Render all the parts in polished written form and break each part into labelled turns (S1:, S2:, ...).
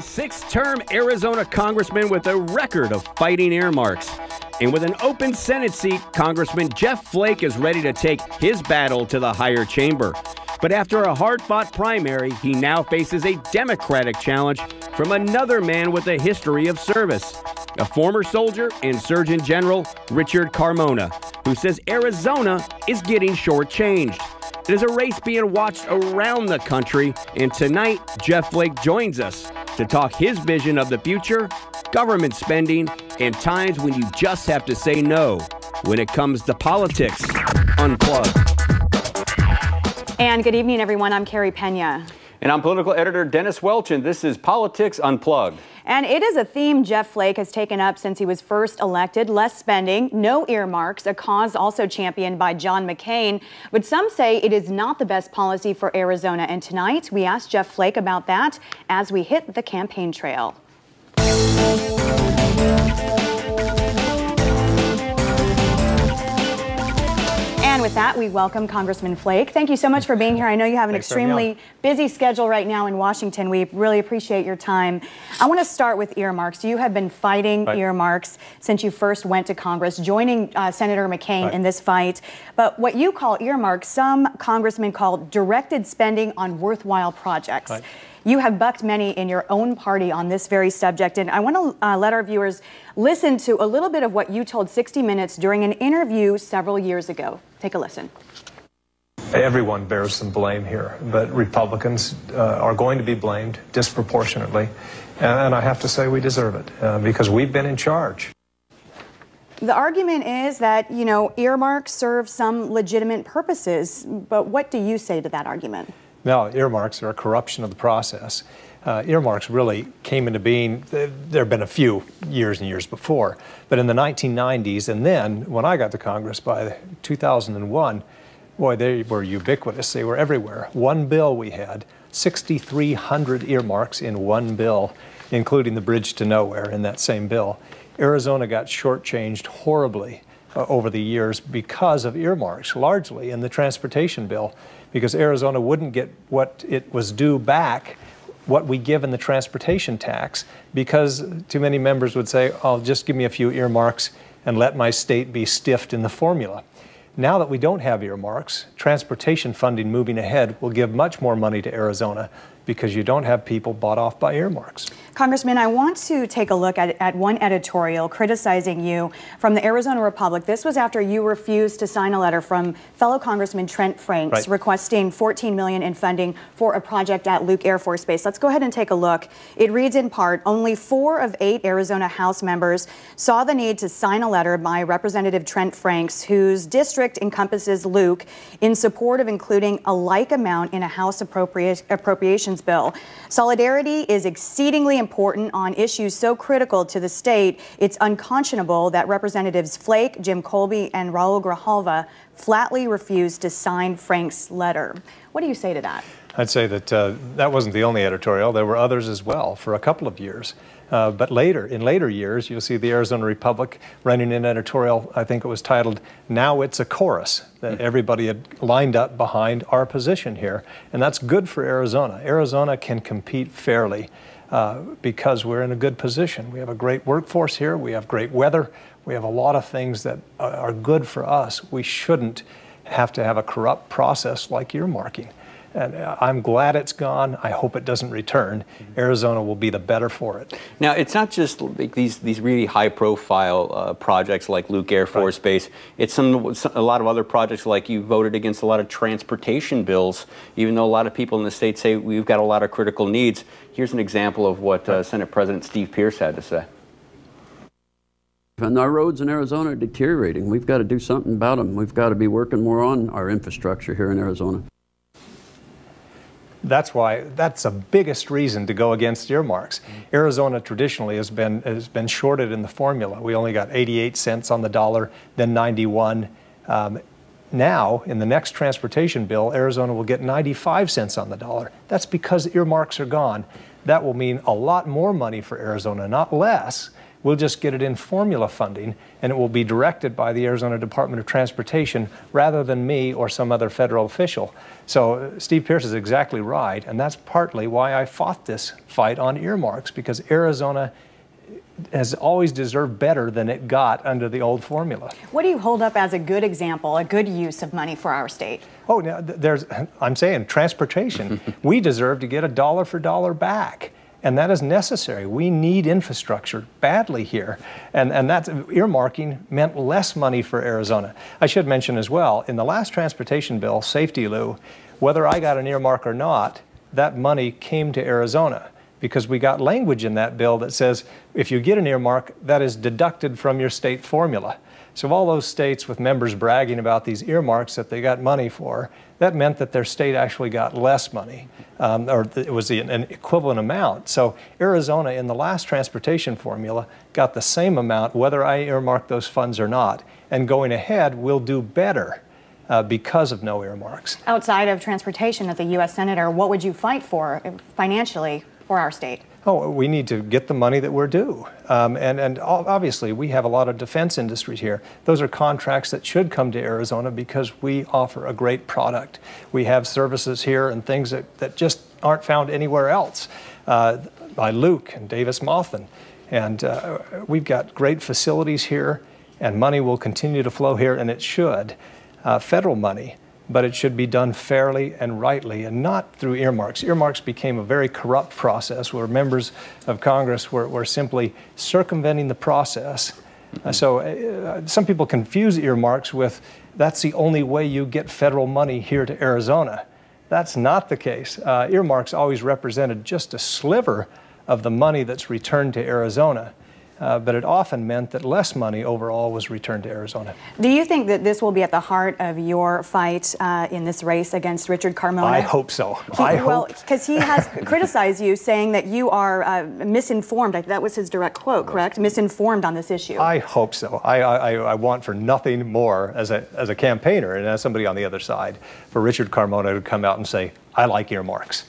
S1: six-term Arizona congressman with a record of fighting earmarks. And with an open Senate seat, Congressman Jeff Flake is ready to take his battle to the higher chamber. But after a hard-fought primary, he now faces a Democratic challenge from another man with a history of service, a former soldier and Surgeon General Richard Carmona, who says Arizona is getting shortchanged. It is a race being watched around the country, and tonight, Jeff Flake joins us to talk his vision of the future, government spending, and times when you just have to say no when it comes to politics. Unplugged.
S2: And good evening, everyone. I'm Carey, Pena.
S1: And I'm political editor Dennis Welch, and this is Politics Unplugged.
S2: And it is a theme Jeff Flake has taken up since he was first elected: less spending, no earmarks, a cause also championed by John McCain. But some say it is not the best policy for Arizona. And tonight, we asked Jeff Flake about that as we hit the campaign trail. And with that, we welcome Congressman Flake. Thank you so much for being here. I know you have an extremely busy schedule right now in Washington. We really appreciate your time. I want to start with earmarks. You have been fighting earmarks since you first went to Congress, joining Senator McCain in this fight. But what you call earmarks, some congressmen call directed spending on worthwhile projects. You have bucked many in your own party on this very subject, and I want to let our viewers listen to a little bit of what you told 60 Minutes during an interview several years ago. Take a listen.
S3: Everyone bears some blame here, but Republicans are going to be blamed disproportionately, and I have to say we deserve it because we've been in charge.
S2: The argument is that, you know, earmarks serve some legitimate purposes, but what do you say to that argument?
S3: No, earmarks are a corruption of the process. Earmarks really came into being, there have been a few years and years before, but in the 1990s, and then when I got to Congress by 2001, boy, they were ubiquitous. They were everywhere. One bill we had, 6,300 earmarks in one bill, including the bridge to nowhere in that same bill. Arizona got shortchanged horribly over the years because of earmarks, largely in the transportation bill, because Arizona wouldn't get what it was due back, what we give in the transportation tax, because too many members would say, oh, just give me a few earmarks and let my state be stiffed in the formula. Now that we don't have earmarks, transportation funding moving ahead will give much more money to Arizona because you don't have people bought off by earmarks.
S2: Congressman, I want to take a look at one editorial criticizing you from the Arizona Republic. This was after you refused to sign a letter from fellow Congressman Trent Franks requesting $14 million in funding for a project at Luke Air Force Base. Let's go ahead and take a look. It reads in part, only 4 of 8 Arizona House members saw the need to sign a letter by Representative Trent Franks, whose district encompasses Luke, in support of including a like amount in a House appropriations bill. Solidarity is exceedingly important on issues so critical to the state. It's unconscionable that Representatives Flake, Jim Colby, and Raul Grijalva flatly refused to sign Frank's letter. What do you say to that?
S3: I'd say that that wasn't the only editorial. There were others as well for a couple of years. But in later years, you'll see the Arizona Republic running an editorial, I think it was titled, Now It's a Chorus, that everybody had lined up behind our position here. And that's good for Arizona. Arizona can compete fairly because we're in a good position. We have a great workforce here. We have great weather. We have a lot of things that are good for us. We shouldn't have to have a corrupt process like earmarking. And I'm glad it's gone. I hope it doesn't return. Arizona will be the better for it.
S1: Now, it's not just like these really high-profile projects like Luke Air Force Base. It's a lot of other projects, like you voted against a lot of transportation bills, even though a lot of people in the state say we've got a lot of critical needs. Here's an example of what Senate President Steve Pearce had to say.
S4: And our roads in Arizona are deteriorating. We've got to do something about them. We've got to be working more on our infrastructure here in Arizona.
S3: That's the biggest reason to go against earmarks. Arizona traditionally has been shorted in the formula. We only got 88 cents on the dollar, then 91. Now, in the next transportation bill, Arizona will get 95 cents on the dollar. That's because earmarks are gone. That will mean a lot more money for Arizona, not less, We'll just get it in formula funding, and it will be directed by the Arizona Department of Transportation rather than me or some other federal official. So Steve Pierce is exactly right, and that's partly why I fought this fight on earmarks, because Arizona has always deserved better than it got under the old formula.
S2: What do you hold up as a good example, a good use of money for our state?
S3: Oh, now I'm saying transportation. We deserve to get a dollar for dollar back. And that is necessary. We need infrastructure badly here. And that's earmarking meant less money for Arizona. I should mention as well, in the last transportation bill, Safety Lou, whether I got an earmark or not, that money came to Arizona, because we got language in that bill that says if you get an earmark, that is deducted from your state formula. So all those states with members bragging about these earmarks that they got money for, that meant that their state actually got less money, or it was an equivalent amount. So Arizona in the last transportation formula got the same amount whether I earmarked those funds or not. And going ahead, we'll do better because of no earmarks.
S2: Outside of transportation, as a U.S. Senator, what would you fight for financially for our state?
S3: Oh, we need to get the money that we're due. And obviously, we have a lot of defense industries here. Those are contracts that should come to Arizona because we offer a great product. We have services here and things that just aren't found anywhere else by Luke and Davis Mothman. And we've got great facilities here, and money will continue to flow here, and it should. Federal money. But it should be done fairly and rightly, and not through earmarks. Earmarks became a very corrupt process where members of Congress were simply circumventing the process. So some people confuse earmarks with that's the only way you get federal money here to Arizona. That's not the case. Earmarks always represented just a sliver of the money that's returned to Arizona. But it often meant that less money overall was returned to Arizona.
S2: Do you think that this will be at the heart of your fight in this race against Richard Carmona?
S3: I hope so.
S2: Well, because he has criticized you, saying that you are misinformed. That was his direct quote, correct? Misinformed on this issue.
S3: I hope so. I want for nothing more as a campaigner and as somebody on the other side for Richard Carmona to come out and say, I like earmarks.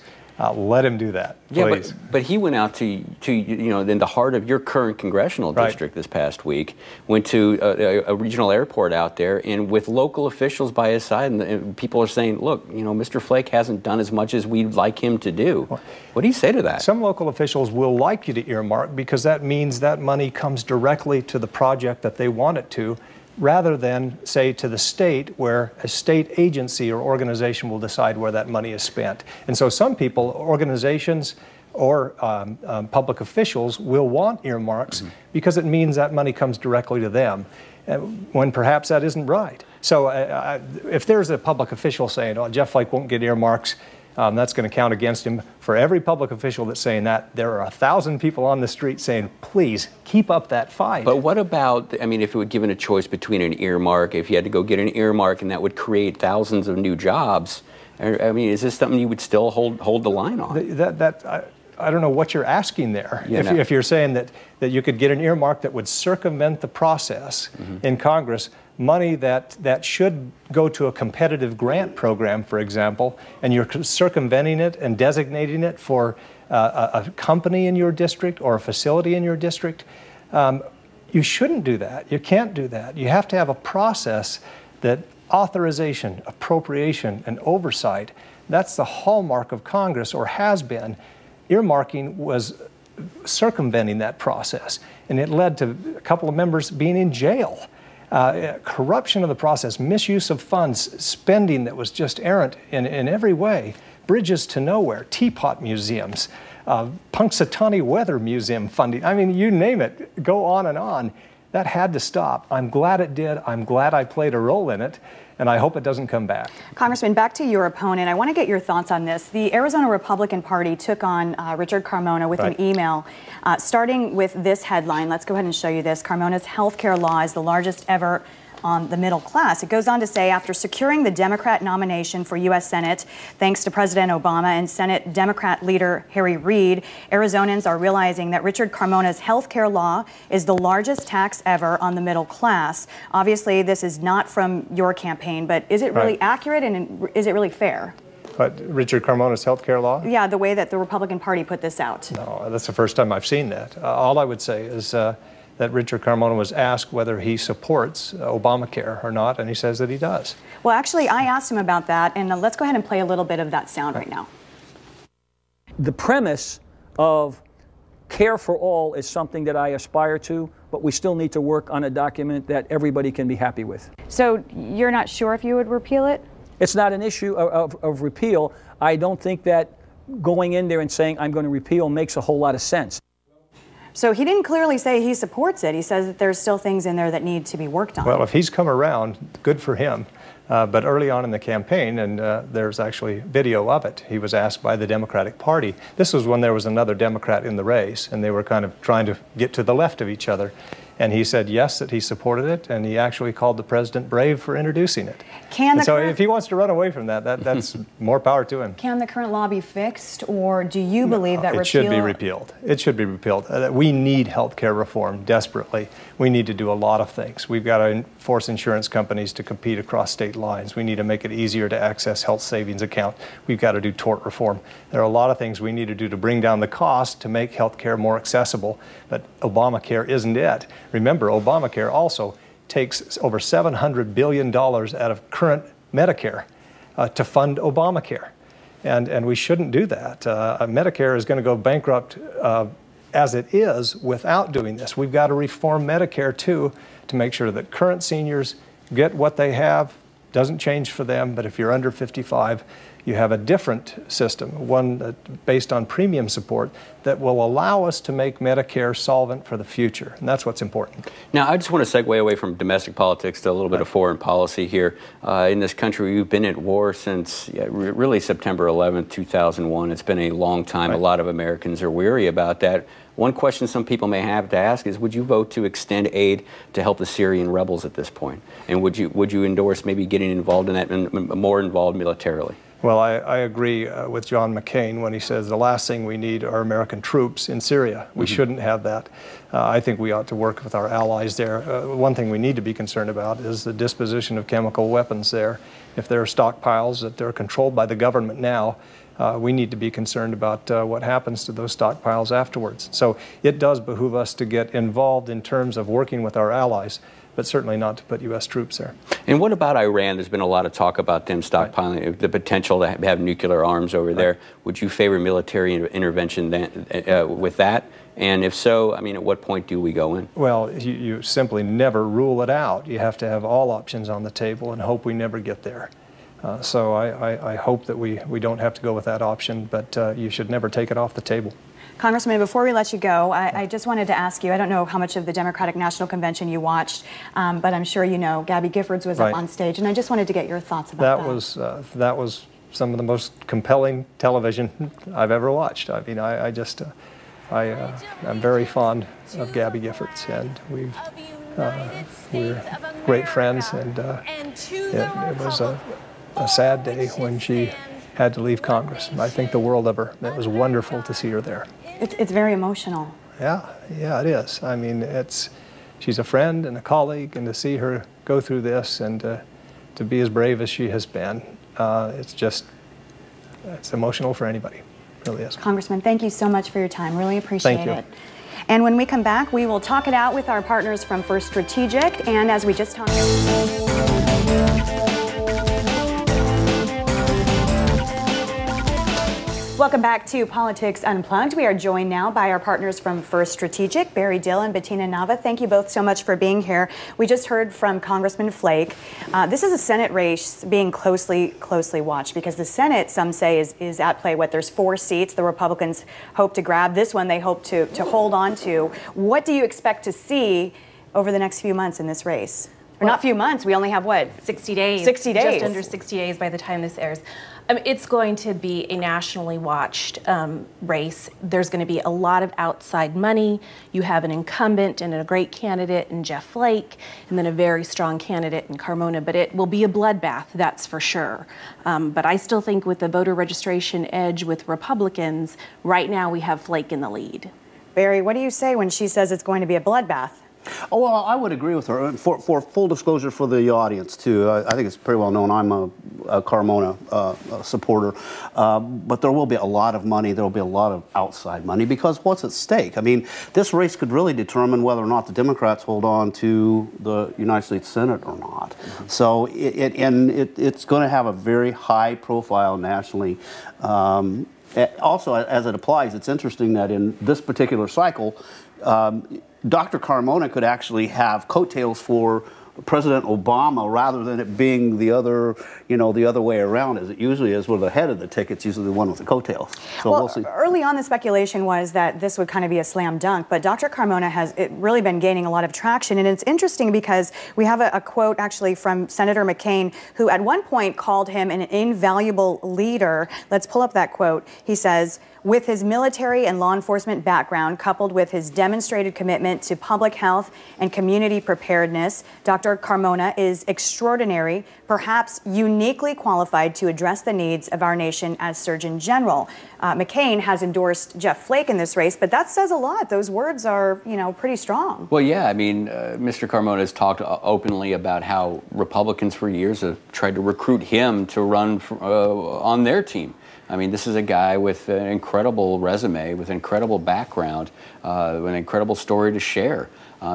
S3: Let him do that, please.
S1: Yeah, but he went out to in the heart of your current congressional district this past week, went to a regional airport out there, and with local officials by his side, and people are saying, look, Mr. Flake hasn't done as much as we'd like him to do. What do you say to that?
S3: Some local officials will like you to earmark because that means that money comes directly to the project that they want it to, rather than, say, to the state, where a state agency or organization will decide where that money is spent. And so some people, organizations, or public officials will want earmarks because it means that money comes directly to them, when perhaps that isn't right. So if there's a public official saying, oh, Jeff Flake won't get earmarks, that's going to count against him. For every public official that's saying that, there are 1,000 people on the street saying, please, keep up that fight.
S1: But what about, if it were given a choice between an earmark, if you had to go get an earmark and that would create thousands of new jobs, is this something you would still hold the line on?
S3: I don't know what you're asking there. Yeah, if you're saying that you could get an earmark that would circumvent the process in Congress, money that should go to a competitive grant program, for example, and you're circumventing it and designating it for a company in your district or a facility in your district, you shouldn't do that. You can't do that. You have to have a process that authorization, appropriation, and oversight, that's the hallmark of Congress, or has been. Earmarking was circumventing that process, and it led to a couple of members being in jail. Corruption of the process, misuse of funds, spending that was just errant in every way, bridges to nowhere, teapot museums, Punxsutawney Weather Museum funding. You name it, go on and on. That had to stop. I'm glad it did. I'm glad I played a role in it, and I hope it doesn't come back.
S2: Congressman, back to your opponent. I want to get your thoughts on this. The Arizona Republican Party took on Richard Carmona with an email, starting with this headline. Let's go ahead and show you this. Carmona's health care law is the largest ever on the middle class. It goes on to say, after securing the Democrat nomination for U.S. Senate, thanks to President Obama and Senate Democrat leader Harry Reid, Arizonans are realizing that Richard Carmona's health care law is the largest tax ever on the middle class. Obviously, this is not from your campaign, but is it really accurate, and is it really fair?
S3: But Richard Carmona's health care law?
S2: Yeah, the way that the Republican Party put this out.
S3: No, that's the first time I've seen that. All I would say is that Richard Carmona was asked whether he supports Obamacare or not, and he says that he does.
S2: Well, actually, I asked him about that, and let's go ahead and play a little bit of that sound right now.
S5: The premise of care for all is something that I aspire to, but we still need to work on a document that everybody can be happy with.
S2: So you're not sure if you would repeal it?
S5: It's not an issue of repeal. I don't think that going in there and saying I'm going to repeal makes a whole lot of sense.
S2: So he didn't clearly say he supports it. He says that there's still things in there that need to be worked on.
S3: Well, if he's come around, good for him. But early on in the campaign, and there's actually video of it, he was asked by the Democratic Party. This was when there was another Democrat in the race, and they were kind of trying to get to the left of each other. And he said yes, that he supported it, and he actually called the president brave for introducing it. So if he wants to run away from that, that's more power to him.
S2: Can the current law be fixed, or do you believe that
S3: it should be repealed? It should be repealed. We need health care reform desperately. We need to do a lot of things. We've got to force insurance companies to compete across state lines. We need to make it easier to access health savings account. We've got to do tort reform. There are a lot of things we need to do to bring down the cost to make health care more accessible, but Obamacare isn't it. Remember, Obamacare also takes over $700 billion out of current Medicare to fund Obamacare. And we shouldn't do that. Medicare is going to go bankrupt as it is without doing this. We've got to reform Medicare too to make sure that current seniors get what they have. Doesn't change for them, but if you're under 55, you have a different system, one based on premium support that will allow us to make Medicare solvent for the future, and that's what's important.
S1: Now, I just want to segue away from domestic politics to a little bit of foreign policy here. In this country, we've been at war since really September 11th, 2001. It's been a long time. A lot of Americans are weary about that. One question some people may have to ask is, would you vote to extend aid to help the Syrian rebels at this point? And would you endorse maybe getting involved in that and more involved militarily?
S3: Well, I agree with John McCain when he says the last thing we need are American troops in Syria. We shouldn't have that. I think we ought to work with our allies there. One thing we need to be concerned about is the disposition of chemical weapons there. If there are stockpiles that they're controlled by the government now, we need to be concerned about what happens to those stockpiles afterwards. So it does behoove us to get involved in terms of working with our allies, but certainly not to put U.S. troops there.
S1: And what about Iran? There's been a lot of talk about them stockpiling, the potential to have nuclear arms over there. Would you favor military intervention with that? And if so, I mean, at what point do we go in?
S3: Well, you simply never rule it out. You have to have all options on the table and hope we never get there. So I hope that we don't have to go with that option, but you should never take it off the table.
S2: Congressman, before we let you go, I just wanted to ask you, I don't know how much of the Democratic National Convention you watched, but I'm sure you know Gabby Giffords was up on stage, and I just wanted to get your thoughts about that.
S3: That was some of the most compelling television I've ever watched. I mean, I'm very fond of Gabby Giffords, and we're great friends, and it was a sad day when she had to leave Congress. I think the world of her. It was wonderful to see her there.
S2: It's very emotional.
S3: Yeah, it is. I mean, she's a friend and a colleague, and to see her go through this and to be as brave as she has been, it's emotional for anybody. It really is.
S2: Congressman, thank you so much for your time. Really appreciate it. And when we come back, we will talk it out with our partners from First Strategic, and as we just talked about. Welcome back to Politics Unplugged. We are joined now by our partners from First Strategic, Barry Dill and Bettina Nava. Thank you both so much for being here. We just heard from Congressman Flake. This is a Senate race being closely watched because the Senate, some say, is at play. There's 4 seats the Republicans hope to grab. This one they hope to hold on to. What do you expect to see over the next few months in this race? Or not few months, we only have what?
S6: 60 days.
S2: 60 days.
S6: Just under 60 days by the time this airs. It's going to be a nationally watched race. There's going to be a lot of outside money. You have an incumbent and a great candidate in Jeff Flake, and then a very strong candidate in Carmona. But it will be a bloodbath, that's for sure. But I still think with the voter registration edge with Republicans, right now we have Flake in the lead.
S2: Barry, what do you say when she says it's going to be a bloodbath?
S7: Oh, well, I would agree with her. For full disclosure for the audience, too, I think it's pretty well known I'm a Carmona supporter. But there will be a lot of money. There will be a lot of outside money because what's at stake? I mean, this race could really determine whether or not the Democrats hold on to the United States Senate or not. Mm-hmm. So it's going to have a very high profile nationally. Also, as it applies, it's interesting that in this particular cycle, Dr. Carmona could actually have coattails for President Obama rather than it being the other, the other way around as it usually is, where the head of the ticket's usually the one with the coattails. So we'll see.
S2: Early on, the speculation was that this would kind of be a slam dunk, but Dr. Carmona has really been gaining a lot of traction, and it's interesting because we have a quote actually from Senator McCain, who at one point called him an invaluable leader. Let's pull up that quote. He says, "With his military and law enforcement background, coupled with his demonstrated commitment to public health and community preparedness, Dr. Carmona is extraordinary, perhaps uniquely qualified to address the needs of our nation as Surgeon General." McCain has endorsed Jeff Flake in this race, but that says a lot. Those words are, pretty strong.
S1: Well, yeah, I mean, Mr. Carmona has talked openly about how Republicans for years have tried to recruit him to run on their team. I mean, this is a guy with an incredible resume, with an incredible background, an incredible story to share.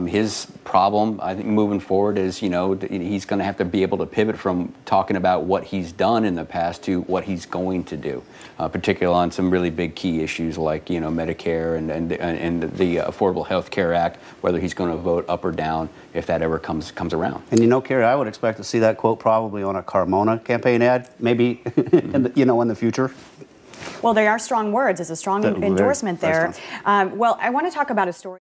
S1: His problem, I think, moving forward is, he's going to have to be able to pivot from talking about what he's done in the past to what he's going to do, particularly on some really big key issues like, Medicare and the Affordable Health Care Act, whether he's going to vote up or down if that ever comes around.
S7: And Carey, I would expect to see that quote probably on a Carmona campaign ad, maybe in the future.
S2: Well, they are strong words. It's a strong endorsement there. Well, I want to talk about a story.